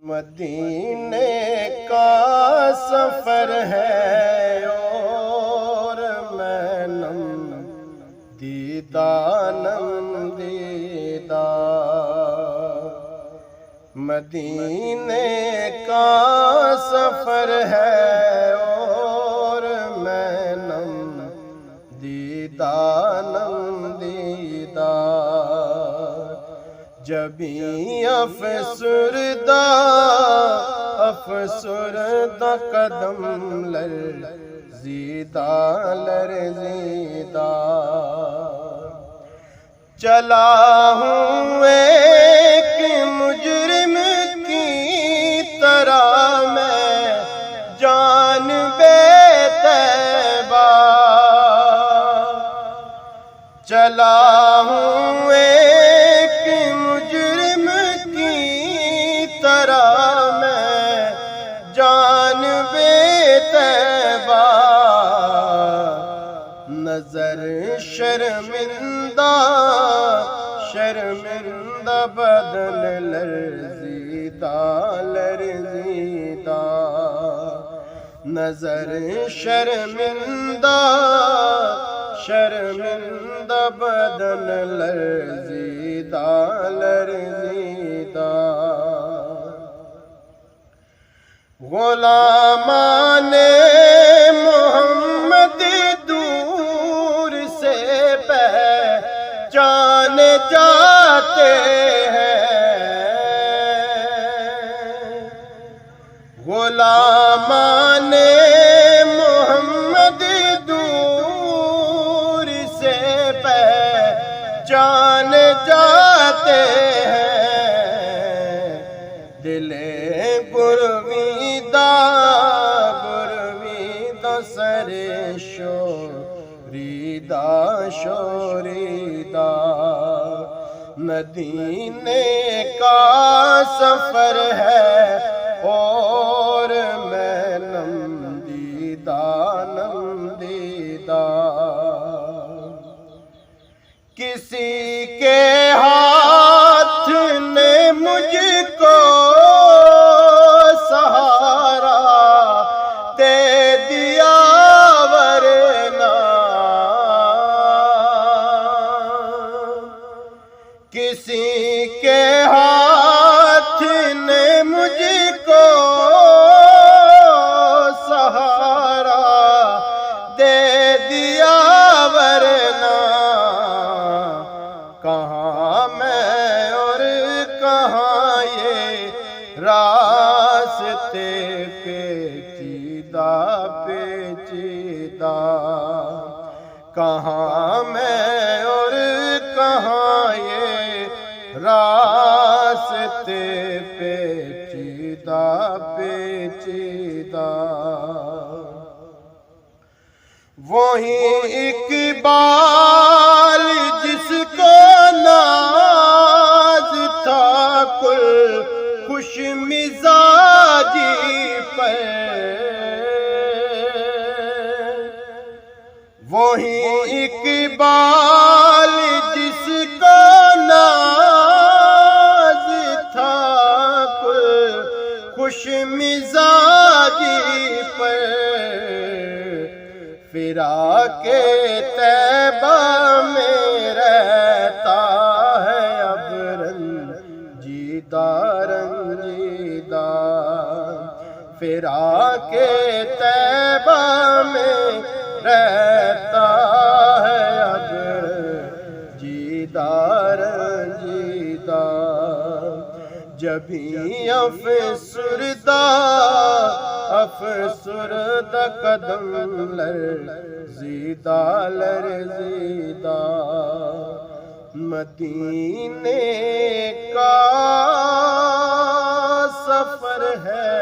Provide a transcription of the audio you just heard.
مدینے کا سفر ہے اور میں نم دیدانم دیدہ، مدینے کا سفر ہے اور میں نم دیدانم دیدہ، جبیں افسردہ قدم لرزیدہ لرزیدہ، چلا ہوں ایک مجرم کی طرح میں جانب طیبہ، چلا ہوں ایک مجرم کی طرح میں جانب طیبہ، نظر شرمندہ بدن لرزیدہ لرزیدہ، نظر شرمندہ بدن لرزیدہ لرزیدہ، غلامان محمد دور سے پہچان جاتے ہیں، غلامان محمد دور سے پہچان جاتے ہیں، دل گرویدہ سر شوریدہ شوریدہ، مدینے کا سفر ہے اور میں نم دیدہ نم دیدہ، کسی کے ہاتھ نے مجھ کو سہارا دے دیا ورنہ، کسی کے ہاتھ نے مجھ کو سہارا دے دیا ورنہ، کہاں میں اور کہاں یہ راستے پیچیدہ پیچیدہ، کہاں میں اور کہاں یہ راستے پیچیدہ پیچیدہ، وہی اقبال جس کو ناز تھا کل خوش مزاجی پر، وہی اقبال جس کو ناز تھا کل خوش مزاجی پر، فراق طیبہ میں رہتا ہے اب رنجیدہ رنجیدہ، فراق طیبہ میں رہتا ہے اب رنجیدہ رنجیدہ، جبیں افسردہ قدم لرزیدہ لرزیدہ، مدینے کا سفر ہے